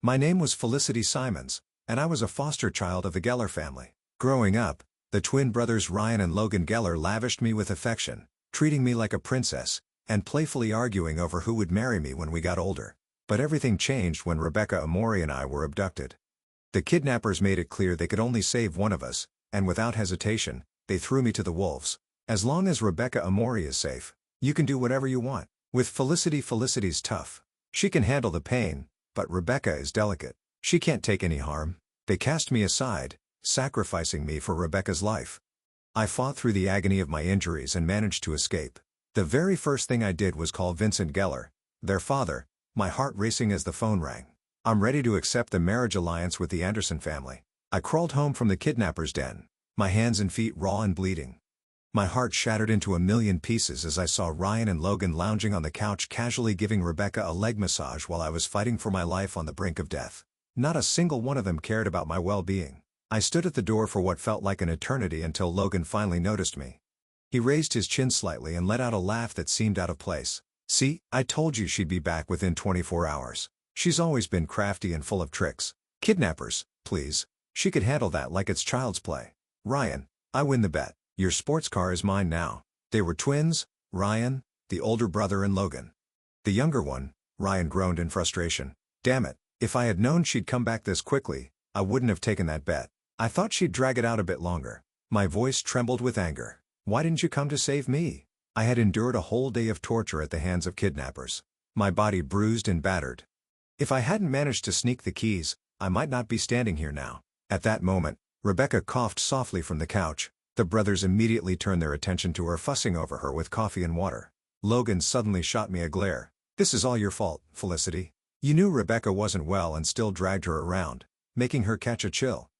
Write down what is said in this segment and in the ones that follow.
My name was Felicity Simons, and I was a foster child of the Geller family. Growing up, the twin brothers Ryan and Logan Geller lavished me with affection, treating me like a princess, and playfully arguing over who would marry me when we got older. But everything changed when Rebecca Amori and I were abducted. The kidnappers made it clear they could only save one of us, and without hesitation, they threw me to the wolves. As long as Rebecca Amori is safe, you can do whatever you want. With Felicity, Felicity's tough. She can handle the pain, but Rebecca is delicate. She can't take any harm. They cast me aside, sacrificing me for Rebecca's life. I fought through the agony of my injuries and managed to escape. The very first thing I did was call Vincent Geller, their father, my heart racing as the phone rang. I'm ready to accept the marriage alliance with the Anderson family. I crawled home from the kidnapper's den, my hands and feet raw and bleeding. My heart shattered into a million pieces as I saw Ryan and Logan lounging on the couch casually giving Rebecca a leg massage while I was fighting for my life on the brink of death. Not a single one of them cared about my well-being. I stood at the door for what felt like an eternity until Logan finally noticed me. He raised his chin slightly and let out a laugh that seemed out of place. "See, I told you she'd be back within 24 hours. She's always been crafty and full of tricks. Kidnappers, please. She could handle that like it's child's play. Ryan, I win the bet. Your sports car is mine now." They were twins, Ryan, the older brother, and Logan. The younger one, Ryan, groaned in frustration. "Damn it, if I had known she'd come back this quickly, I wouldn't have taken that bet. I thought she'd drag it out a bit longer." My voice trembled with anger. "Why didn't you come to save me?" I had endured a whole day of torture at the hands of kidnappers. My body bruised and battered. If I hadn't managed to sneak the keys, I might not be standing here now. At that moment, Rebecca coughed softly from the couch. The brothers immediately turned their attention to her, fussing over her with coffee and water. Logan suddenly shot me a glare. "This is all your fault, Felicity. You knew Rebecca wasn't well and still dragged her around, making her catch a chill.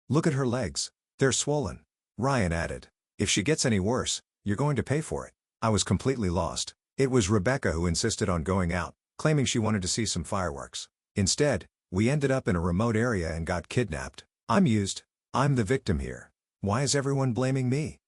Look at her legs. They're swollen." Ryan added, "If she gets any worse, you're going to pay for it." I was completely lost. It was Rebecca who insisted on going out, claiming she wanted to see some fireworks. Instead, we ended up in a remote area and got kidnapped. I'm used. I'm the victim here. Why is everyone blaming me?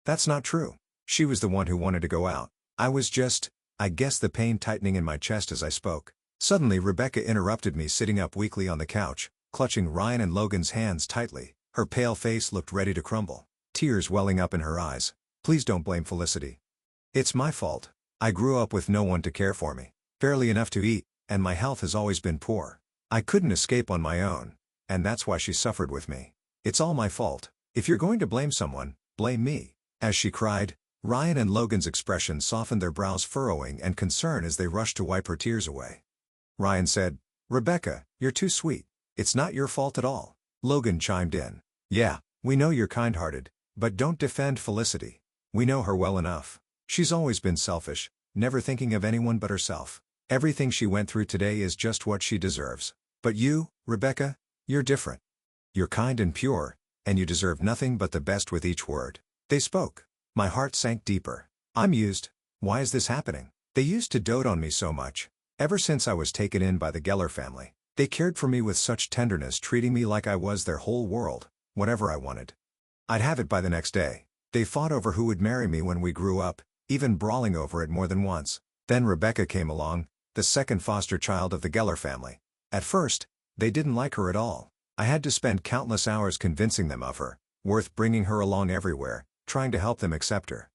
That's not true. She was the one who wanted to go out. I was just, I guess, the pain tightening in my chest as I spoke. Suddenly Rebecca interrupted me, sitting up weakly on the couch, clutching Ryan and Logan's hands tightly. Her pale face looked ready to crumble, tears welling up in her eyes. "Please don't blame Felicity. It's my fault. I grew up with no one to care for me, barely enough to eat, and my health has always been poor. I couldn't escape on my own, and that's why she suffered with me. It's all my fault. If you're going to blame someone, blame me." As she cried, Ryan and Logan's expressions softened, their brows furrowing in concern as they rushed to wipe her tears away. Ryan said, "Rebecca, you're too sweet. It's not your fault at all." Logan chimed in, "Yeah, we know you're kind-hearted, but don't defend Felicity. We know her well enough. She's always been selfish, never thinking of anyone but herself. Everything she went through today is just what she deserves. But you, Rebecca, you're different. You're kind and pure, and you deserve nothing but the best." With each word they spoke, my heart sank deeper. I'm used. Why is this happening? They used to dote on me so much. Ever since I was taken in by the Geller family, they cared for me with such tenderness, treating me like I was their whole world. Whatever I wanted, I'd have it by the next day. They fought over who would marry me when we grew up, even brawling over it more than once. Then Rebecca came along, the second foster child of the Geller family. At first, they didn't like her at all. I had to spend countless hours convincing them of her worth, bringing her along everywhere, trying to help them accept her.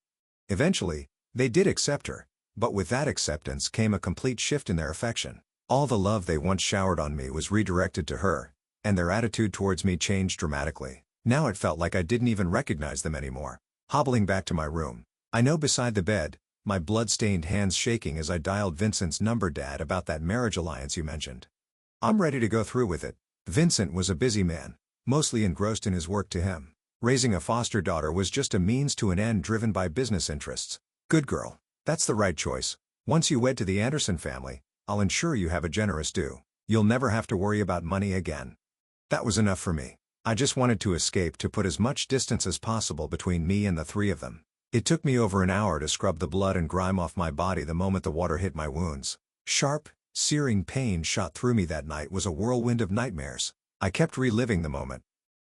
Eventually, they did accept her, but with that acceptance came a complete shift in their affection. All the love they once showered on me was redirected to her, and their attitude towards me changed dramatically. Now it felt like I didn't even recognize them anymore. Hobbling back to my room, I know beside the bed, my blood-stained hands shaking as I dialed Vincent's number. "Dad, about that marriage alliance you mentioned. I'm ready to go through with it." Vincent was a busy man, mostly engrossed in his work. To him, raising a foster daughter was just a means to an end driven by business interests. "Good girl. That's the right choice. Once you wed to the Anderson family, I'll ensure you have a generous due. You'll never have to worry about money again." That was enough for me. I just wanted to escape, to put as much distance as possible between me and the three of them. It took me over an hour to scrub the blood and grime off my body the moment the water hit my wounds. Sharp, searing pain shot through me. That night was a whirlwind of nightmares. I kept reliving the moment.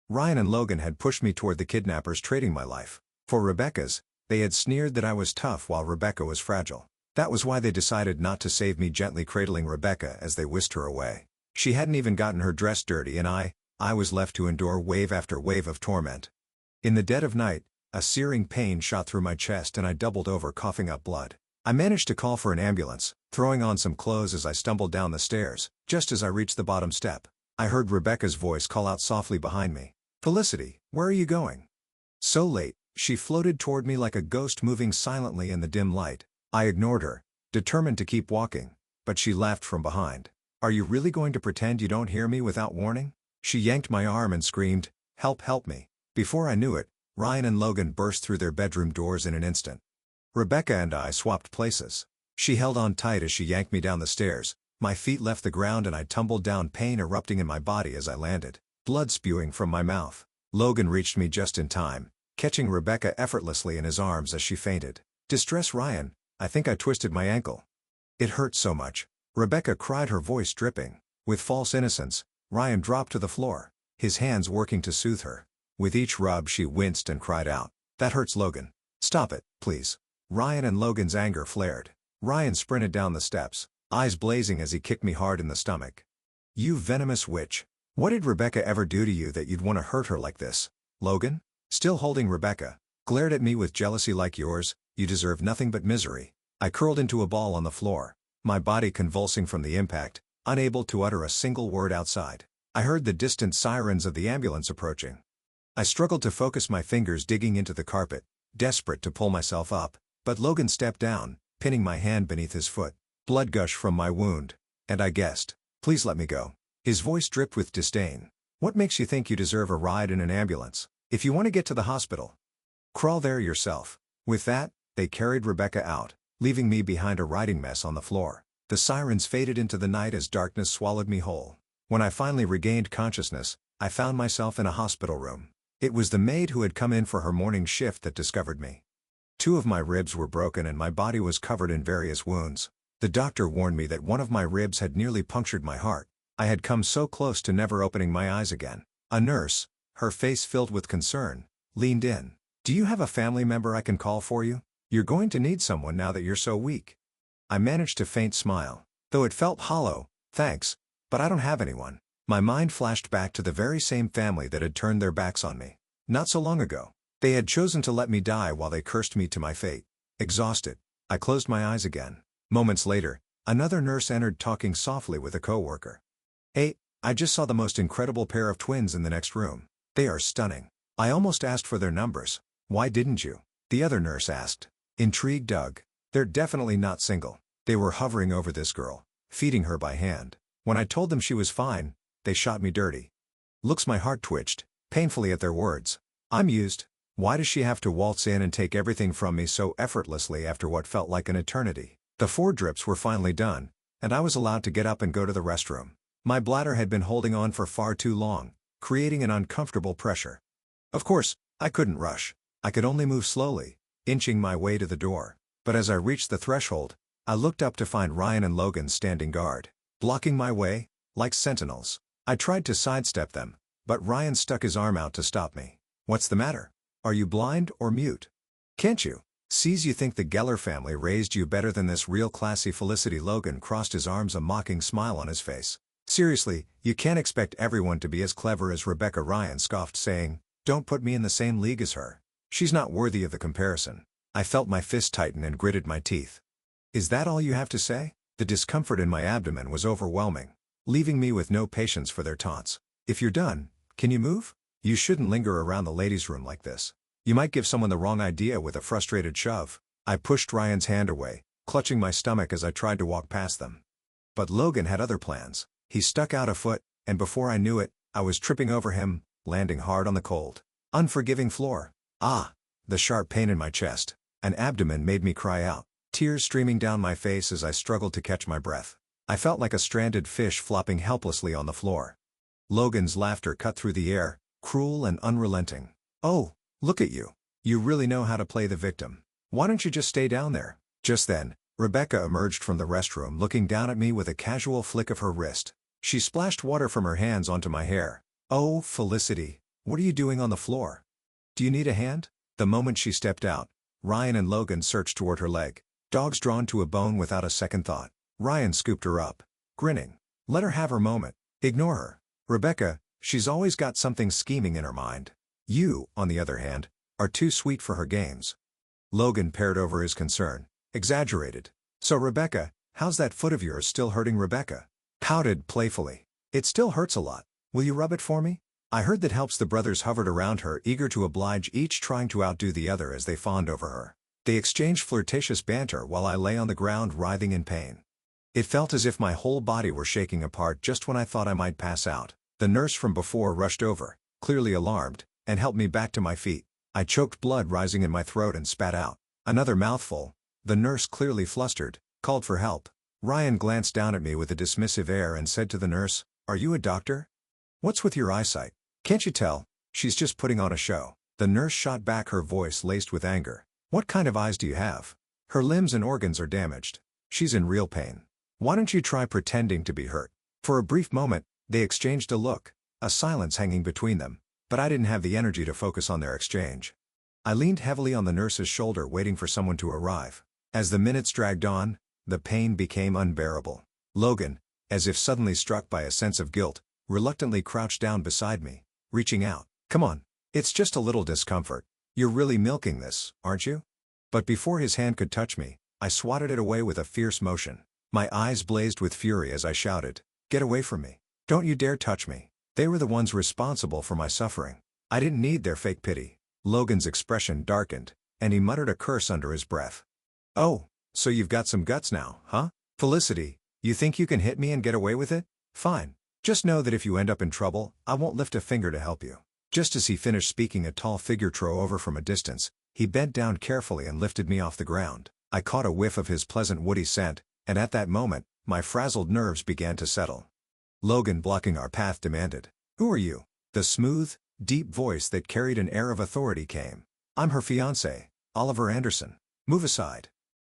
Ryan and Logan had pushed me toward the kidnappers, trading my life for Rebecca's. They had sneered that I was tough while Rebecca was fragile. That was why they decided not to save me, gently cradling Rebecca as they whisked her away. She hadn't even gotten her dress dirty and I was left to endure wave after wave of torment. In the dead of night, a searing pain shot through my chest and I doubled over coughing up blood. I managed to call for an ambulance, throwing on some clothes as I stumbled down the stairs. Just as I reached the bottom step, I heard Rebecca's voice call out softly behind me. "Felicity, where are you going?" So late, she floated toward me like a ghost moving silently in the dim light. I ignored her, determined to keep walking, but she laughed from behind. "Are you really going to pretend you don't hear me without warning?" She yanked my arm and screamed, help me." Before I knew it, Ryan and Logan burst through their bedroom doors in an instant. Rebecca and I swapped places. She held on tight as she yanked me down the stairs. My feet left the ground and I tumbled down, pain erupting in my body as I landed, blood spewing from my mouth. Logan reached me just in time, catching Rebecca effortlessly in his arms as she fainted. "Distress Ryan, I think I twisted my ankle." "It hurt so much," Rebecca cried, her voice dripping. With false innocence, Ryan dropped to the floor, his hands working to soothe her. With each rub she winced and cried out, "That hurts, Logan. Stop it, please." Ryan and Logan's anger flared. Ryan sprinted down the steps, eyes blazing as he kicked me hard in the stomach. "You venomous witch. What did Rebecca ever do to you that you'd want to hurt her like this?" Logan, still holding Rebecca, glared at me with jealousy. "Like yours, you deserve nothing but misery." I curled into a ball on the floor, my body convulsing from the impact, unable to utter a single word outside. I heard the distant sirens of the ambulance approaching. I struggled to focus, my fingers digging into the carpet, desperate to pull myself up, but Logan stepped down, pinning my hand beneath his foot. Blood gushed from my wound, and I guessed, "Please let me go." His voice dripped with disdain. "What makes you think you deserve a ride in an ambulance? If you want to get to the hospital, crawl there yourself." With that, they carried Rebecca out, leaving me behind a writhing mess on the floor. The sirens faded into the night as darkness swallowed me whole. When I finally regained consciousness, I found myself in a hospital room. It was the maid who had come in for her morning shift that discovered me. 2 of my ribs were broken and my body was covered in various wounds. The doctor warned me that one of my ribs had nearly punctured my heart. I had come so close to never opening my eyes again. A nurse, her face filled with concern, leaned in. "Do you have a family member I can call for you? You're going to need someone now that you're so weak." I managed a faint smile, though it felt hollow. "Thanks, but I don't have anyone." My mind flashed back to the very same family that had turned their backs on me. Not so long ago, they had chosen to let me die while they cursed me to my fate. Exhausted, I closed my eyes again. Moments later, another nurse entered, talking softly with a coworker. "Hey, I just saw the most incredible pair of twins in the next room. They are stunning." I almost asked for their numbers. "Why didn't you?" the other nurse asked. Intrigued, "Doug, they're definitely not single." They were hovering over this girl, feeding her by hand. When I told them she was fine, they shot me dirty. My heart twitched, painfully at their words. I'm used. Why does she have to waltz in and take everything from me so effortlessly after what felt like an eternity? The 4 drips were finally done, and I was allowed to get up and go to the restroom. My bladder had been holding on for far too long, creating an uncomfortable pressure. Of course, I couldn't rush. I could only move slowly, inching my way to the door. But as I reached the threshold, I looked up to find Ryan and Logan standing guard, blocking my way, like sentinels. I tried to sidestep them, but Ryan stuck his arm out to stop me. "What's the matter? Are you blind or mute? Can't you see you think the Geller family raised you better than this?" Real classy Felicity. Logan crossed his arms, a mocking smile on his face. "Seriously, you can't expect everyone to be as clever as Rebecca," Ryan scoffed, saying, "Don't put me in the same league as her. She's not worthy of the comparison." I felt my fist tighten and gritted my teeth. "Is that all you have to say?" The discomfort in my abdomen was overwhelming, leaving me with no patience for their taunts. "If you're done, can you move? You shouldn't linger around the ladies' room like this. You might give someone the wrong idea." With a frustrated shove, I pushed Ryan's hand away, clutching my stomach as I tried to walk past them. But Logan had other plans. He stuck out a foot, and before I knew it, I was tripping over him, landing hard on the cold, unforgiving floor. The sharp pain in my chest and abdomen made me cry out, tears streaming down my face as I struggled to catch my breath. I felt like a stranded fish flopping helplessly on the floor. Logan's laughter cut through the air, cruel and unrelenting. "Oh, look at you. You really know how to play the victim. Why don't you just stay down there?" Just then, Rebecca emerged from the restroom, looking down at me with a casual flick of her wrist. She splashed water from her hands onto my hair. "Oh, Felicity, what are you doing on the floor? Do you need a hand?" The moment she stepped out, Ryan and Logan searched toward her leg, dogs drawn to a bone without a second thought. Ryan scooped her up, grinning. "Let her have her moment." Ignore her. Rebecca, she's always got something scheming in her mind. You, on the other hand, are too sweet for her games. Logan peered over his concern. Exaggerated. So Rebecca, how's that foot of yours still hurting? Rebecca pouted playfully. It still hurts a lot. Will you rub it for me? I heard that helps. The brothers hovered around her, eager to oblige, each trying to outdo the other as they fawned over her. They exchanged flirtatious banter while I lay on the ground writhing in pain. It felt as if my whole body were shaking apart just when I thought I might pass out. The nurse from before rushed over, clearly alarmed, and helped me back to my feet. I choked, blood rising in my throat, and spat out another mouthful. The nurse, clearly flustered, called for help. Ryan glanced down at me with a dismissive air and said to the nurse, "Are you a doctor? What's with your eyesight? Can't you tell? She's just putting on a show." The nurse shot back, her voice laced with anger. "What kind of eyes do you have? Her limbs and organs are damaged. She's in real pain. Why don't you try pretending to be hurt?" For a brief moment, they exchanged a look, a silence hanging between them, but I didn't have the energy to focus on their exchange. I leaned heavily on the nurse's shoulder, waiting for someone to arrive. As the minutes dragged on, the pain became unbearable. Logan, as if suddenly struck by a sense of guilt, reluctantly crouched down beside me, reaching out. "Come on. It's just a little discomfort. You're really milking this, aren't you?" But before his hand could touch me, I swatted it away with a fierce motion. My eyes blazed with fury as I shouted, "Get away from me. Don't you dare touch me." They were the ones responsible for my suffering. I didn't need their fake pity. Logan's expression darkened, and he muttered a curse under his breath. "Oh, so you've got some guts now, huh? Felicity, you think you can hit me and get away with it? Fine. Just know that if you end up in trouble, I won't lift a finger to help you." Just as he finished speaking, a tall figure drove over from a distance. He bent down carefully and lifted me off the ground. I caught a whiff of his pleasant woody scent, and at that moment, my frazzled nerves began to settle. Logan, blocking our path, demanded, "Who are you?" The smooth, deep voice that carried an air of authority came. "I'm her fiancé, Oliver Anderson. Move aside."